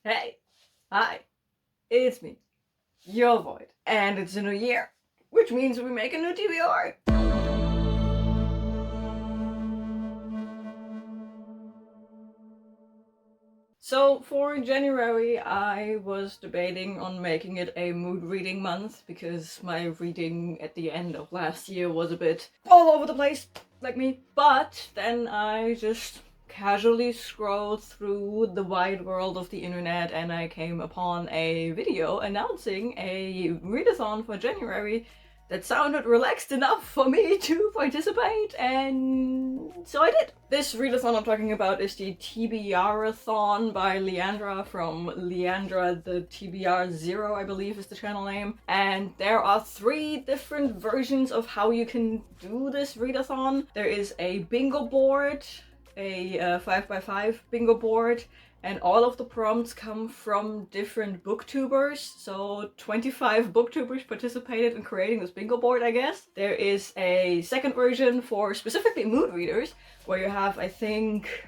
Hey, hi, it's me, your Void, and it's a new year, which means we make a new TBR. So for January, I was debating on making it a mood reading month because my reading at the end of last year was a bit all over the place, like me. But then I just casually scrolled through the wide world of the internet and I came upon a video announcing a readathon for January that sounded relaxed enough for me to participate, and so I did. This readathon I'm talking about is the TBR-a-thon by Leandra from Leandra the TBR 0, I believe is the channel name. And there are 3 different versions of how you can do this readathon. There is a bingo board, a 5x5 bingo board, and all of the prompts come from different booktubers. So 25 booktubers participated in creating this bingo board, I guess. There is a second version for specifically mood readers, where you have, I think,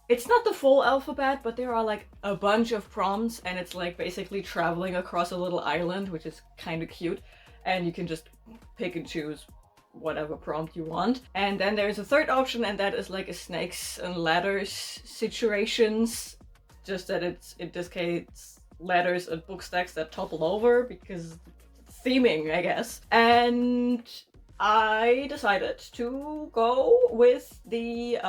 it's not the full alphabet, but there are like a bunch of prompts, and it's like basically traveling across a little island, which is kind of cute. And you can just pick and choose whatever prompt you want. And then there's a third option, and that is like a snakes and ladders situations, just that it's in this case ladders and book stacks that topple over because theming, I guess. And I decided to go with the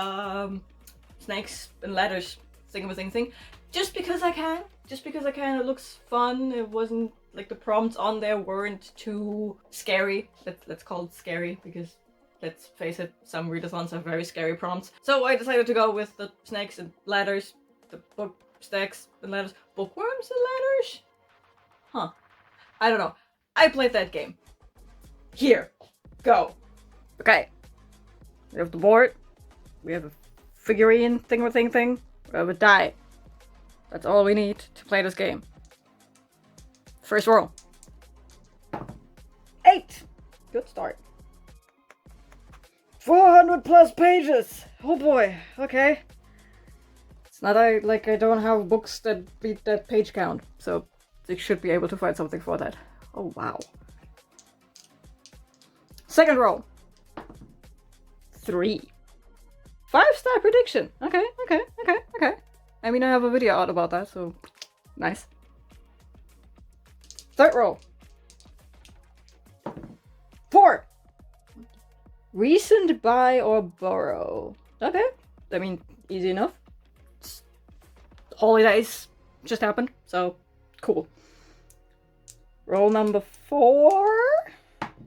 snakes and ladders thing, just because I can. It looks fun. It wasn't like the prompts on there weren't too scary. Let's call it scary, because let's face it, some readathons have very scary prompts. So I decided to go with the snakes and ladders, the book stacks and ladders, bookworms and ladders? Huh. I don't know. I played that game. Here. Go. Okay. We have the board. We have a figurine thing. We have a die. That's all we need to play this game. First roll. 8! Good start. 400 plus pages! Oh boy, okay. It's not like I don't have books that beat that page count, so they should be able to find something for that. Oh wow. Second roll. 3. 5-star prediction! Okay. I mean, I have a video out about that, so nice. Third roll. 4. Recent buy or borrow. Okay. I mean, easy enough. Holidays just happened, so cool. Roll number 4?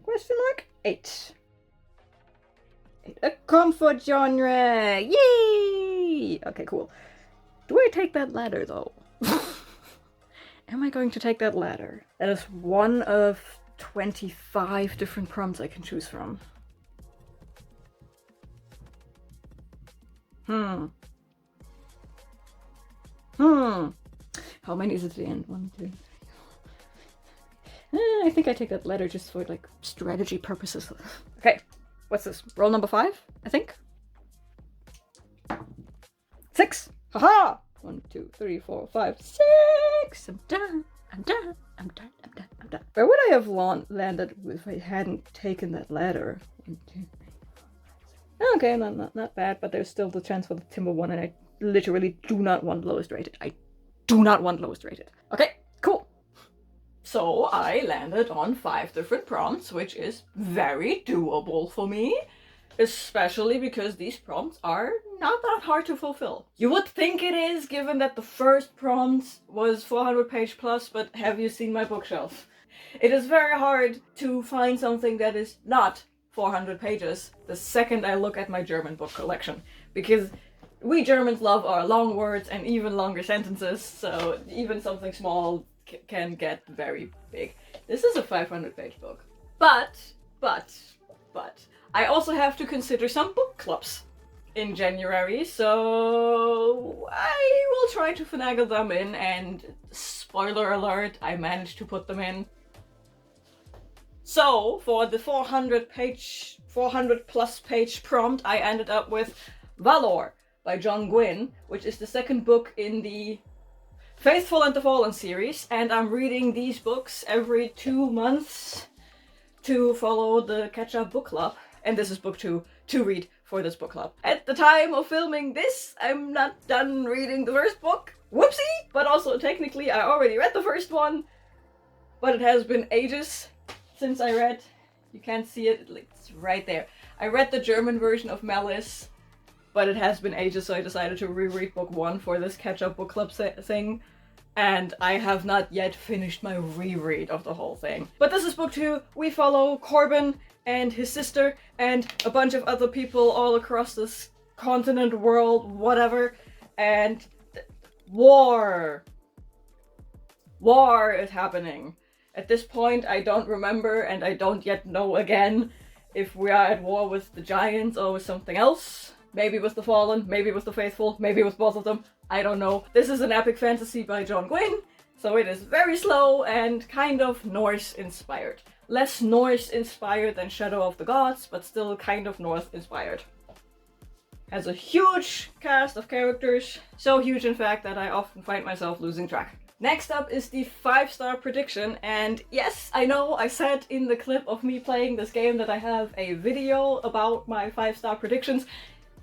Question mark? 8. A comfort genre! Yay! Okay, cool. Do I take that ladder, though? Am I going to take that ladder? That is one of 25 different prompts I can choose from. How many is it at the end? 1, 2, 3. I think I take that ladder just for, like, strategy purposes. Okay, what's this? Roll number 5, I think? 6! Haha! 1, 2, 3, 4, 5, 6! I'm done. Where would I have landed if I hadn't taken that ladder? 1, 2, 3, 4, 5, 6. Okay, not bad, but there's still the chance for the timber one, and I literally do not want lowest rated. Okay, cool. So I landed on 5 different prompts, which is very doable for me. Especially because these prompts are not that hard to fulfill. You would think it is, given that the first prompt was 400 page plus, but have you seen my bookshelf? It is very hard to find something that is not 400 pages the second I look at my German book collection, because we Germans love our long words and even longer sentences, so even something small can get very big. This is a 500 page book. But, I also have to consider some book clubs in January, so I will try to finagle them in, and spoiler alert, I managed to put them in. So, for the 400 plus page prompt, I ended up with Valour by Gwynne, which is the second book in the Faithful and the Fallen series, and I'm reading these books every 2 months to follow the catch-up book club. And this is book 2 to read for this book club. At the time of filming this, I'm not done reading the first book. Whoopsie! But also, technically, I already read the first one, but it has been ages since I read. You can't see it, it's right there. I read the German version of Malice, but it has been ages, so I decided to reread book 1 for this catch-up book club thing. And I have not yet finished my reread of the whole thing. But this is book 2. We follow Corbin and his sister and a bunch of other people all across this continent, world, whatever. And war is happening. At this point, I don't remember, and I don't yet know again if we are at war with the giants or with something else. Maybe with the Fallen, maybe with the Faithful, maybe with both of them. I don't know. This is an epic fantasy by Gwynne, so it is very slow and kind of Norse-inspired. Less Norse-inspired than Shadow of the Gods, but still kind of Norse-inspired. Has a huge cast of characters, so huge in fact that I often find myself losing track. Next up is the 5-star prediction, and yes, I know I said in the clip of me playing this game that I have a video about my 5-star predictions.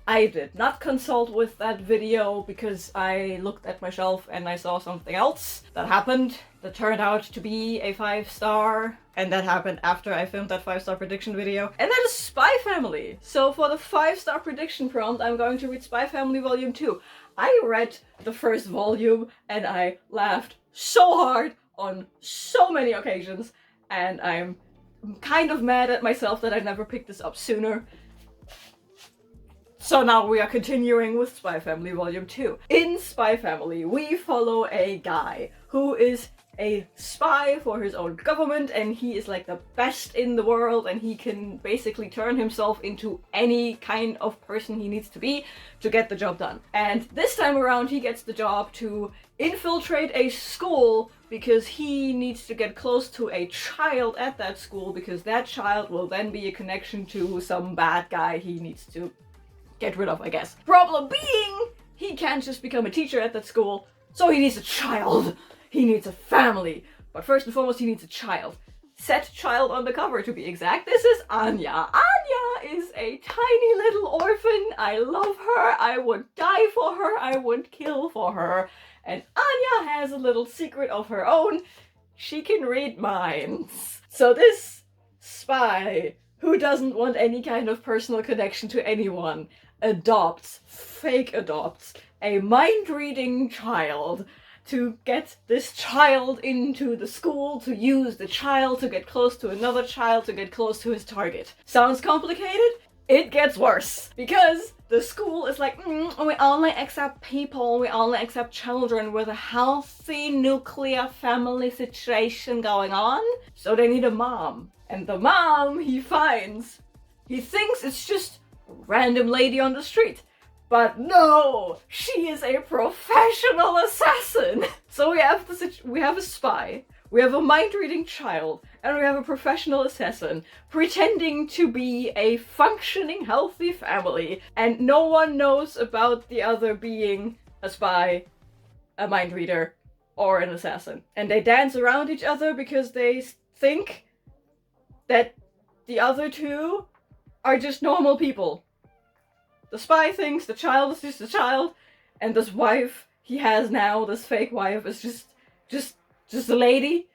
I did not consult with that video because I looked at my shelf and I saw something else that happened that turned out to be a 5-star, and that happened after I filmed that 5-star prediction video. And that is Spy Family! So for the 5-star prediction prompt, I'm going to read Spy Family Volume 2. I read the first volume and I laughed so hard on so many occasions, and I'm kind of mad at myself that I never picked this up sooner. So now we are continuing with Spy Family Volume 2. In Spy Family, we follow a guy who is a spy for his own government, and he is like the best in the world, and he can basically turn himself into any kind of person he needs to be to get the job done. And this time around, he gets the job to infiltrate a school because he needs to get close to a child at that school, because that child will then be a connection to some bad guy he needs to get rid of, I guess. Problem being, he can't just become a teacher at that school, so he needs a child. He needs a family. But first and foremost, he needs a child. Set child on the cover, to be exact. This is Anya. Anya is a tiny little orphan. I love her. I would die for her. I would kill for her. And Anya has a little secret of her own. She can read minds. So this spy, who doesn't want any kind of personal connection to anyone, fake adopts a mind-reading child to get this child into the school, to use the child to get close to another child, to get close to his target. Sounds complicated? It gets worse, because the school is like, we only accept people, we only accept children with a healthy nuclear family situation going on, so they need a mom. And the mom he finds, he thinks it's just a random lady on the street. But no, she is a professional assassin. So we have a spy, we have a mind-reading child, and we have a professional assassin pretending to be a functioning, healthy family, and no one knows about the other being a spy, a mind reader, or an assassin. And they dance around each other because they think that the other two are just normal people. The spy thinks the child is just a child, and this wife he has now, this fake wife, is just a lady.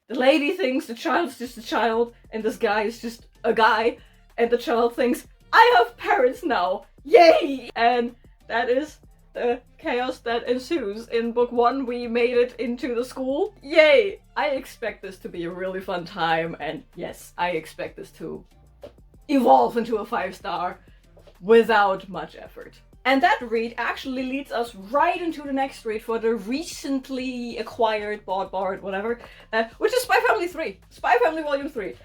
The lady thinks the child's just a child, and this guy is just a guy, and the child thinks, I have parents now, yay! And that is the chaos that ensues. In book 1, we made it into the school, yay! I expect this to be a really fun time, and yes, I expect this to evolve into a 5-star. Without much effort. And that read actually leads us right into the next read for the recently acquired, bought, whatever, which is Spy Family 3. Spy Family Volume 3.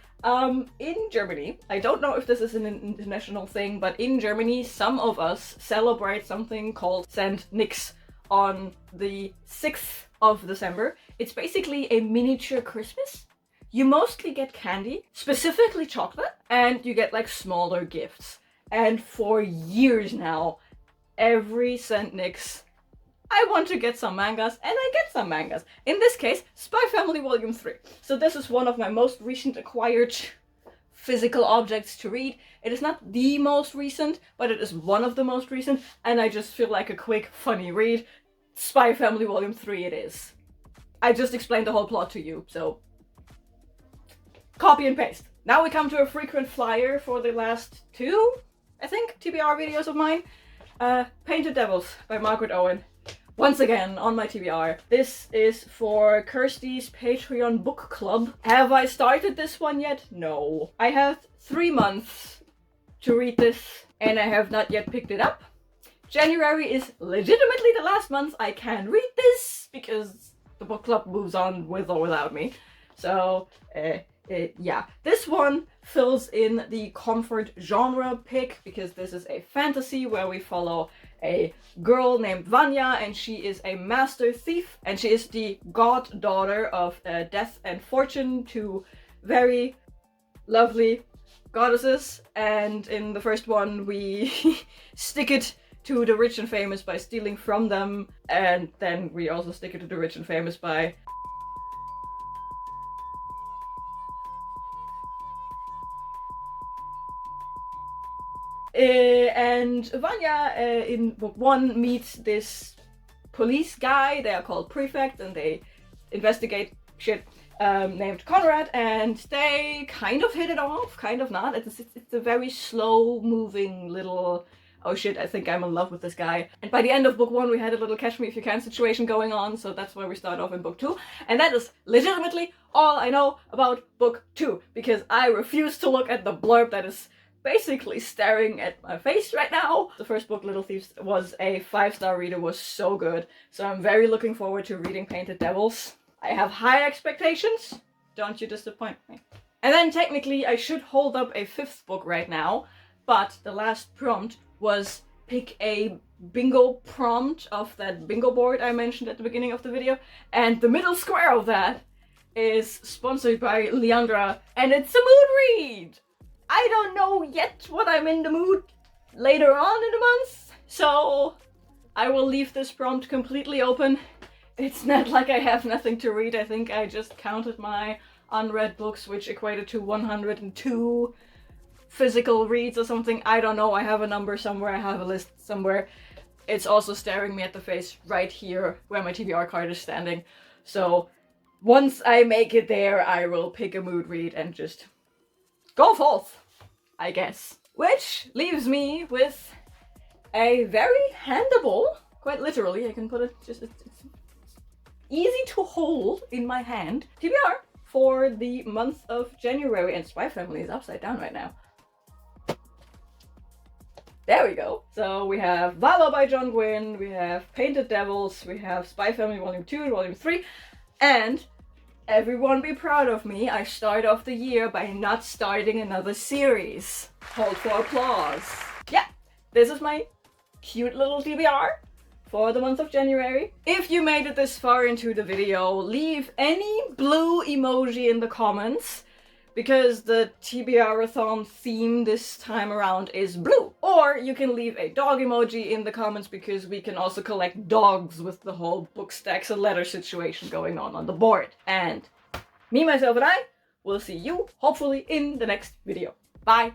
In Germany, I don't know if this is an international thing, but in Germany, some of us celebrate something called St. Nix on the 6th of December. It's basically a miniature Christmas. You mostly get candy, specifically chocolate, and you get like smaller gifts. And for years now, every St. Nix I want to get some mangas, and I get some mangas. In this case, Spy Family Volume 3. So this is one of my most recent acquired physical objects to read. It is not the most recent, but it is one of the most recent, and I just feel like a quick, funny read. Spy Family Volume 3 it is. I just explained the whole plot to you, so copy and paste. Now we come to a frequent flyer for the last 2, I think, TBR videos of mine. Painted Devils by Margaret Owen. Once again, on my TBR. This is for Kirsty's Patreon book club. Have I started this one yet? No. I have 3 months to read this, and I have not yet picked it up. January is legitimately the last month I can read this, because the book club moves on with or without me. So, yeah. This one fills in the comfort genre pick, because this is a fantasy where we follow a girl named Vanya, and she is a master thief, and she is the goddaughter of Death and Fortune, 2 very lovely goddesses. And in the first one we stick it to the rich and famous by stealing from them, and then we also stick it to the rich and famous by and Vanya in book 1 meets this police guy. They are called prefect, and they investigate shit named Conrad, and they kind of hit it off, kind of not. It's a very slow moving little, oh shit, I think I'm in love with this guy. And by the end of book 1 we had a little catch me if you can situation going on, so that's where we start off in book 2. And that is legitimately all I know about book 2, because I refuse to look at the blurb that is basically staring at my face right now. The first book, Little Thieves, was a 5-star reader, was so good. So I'm very looking forward to reading Painted Devils. I have high expectations. Don't you disappoint me. And then technically I should hold up a 5th book right now, but the last prompt was pick a bingo prompt off that bingo board I mentioned at the beginning of the video, and the middle square of that is sponsored by Leandra, and it's a mood read! I don't know yet what I'm in the mood later on in the month, so I will leave this prompt completely open. It's not like I have nothing to read. I think I just counted my unread books, which equated to 102 physical reads or something. I don't know, I have a number somewhere, I have a list somewhere. It's also staring me at the face right here where my TBR card is standing. So once I make it there, I will pick a mood read and just go forth, I guess. Which leaves me with a very handable, quite literally, I can put it just, it's easy to hold in my hand, TBR for the month of January. And Spy Family is upside down right now. There we go. So we have Valour by Gwynne, we have Painted Devils, we have Spy Family Volume 2 and Volume 3, and everyone be proud of me, I start off the year by not starting another series. Hold for applause. Yeah, this is my cute little TBR for the month of January. If you made it this far into the video, leave any blue emoji in the comments, because the TBR-a-thon theme this time around is blue. Or you can leave a dog emoji in the comments, because we can also collect dogs with the whole book stacks and letter situation going on the board. And me, myself, and I will see you, hopefully, in the next video. Bye!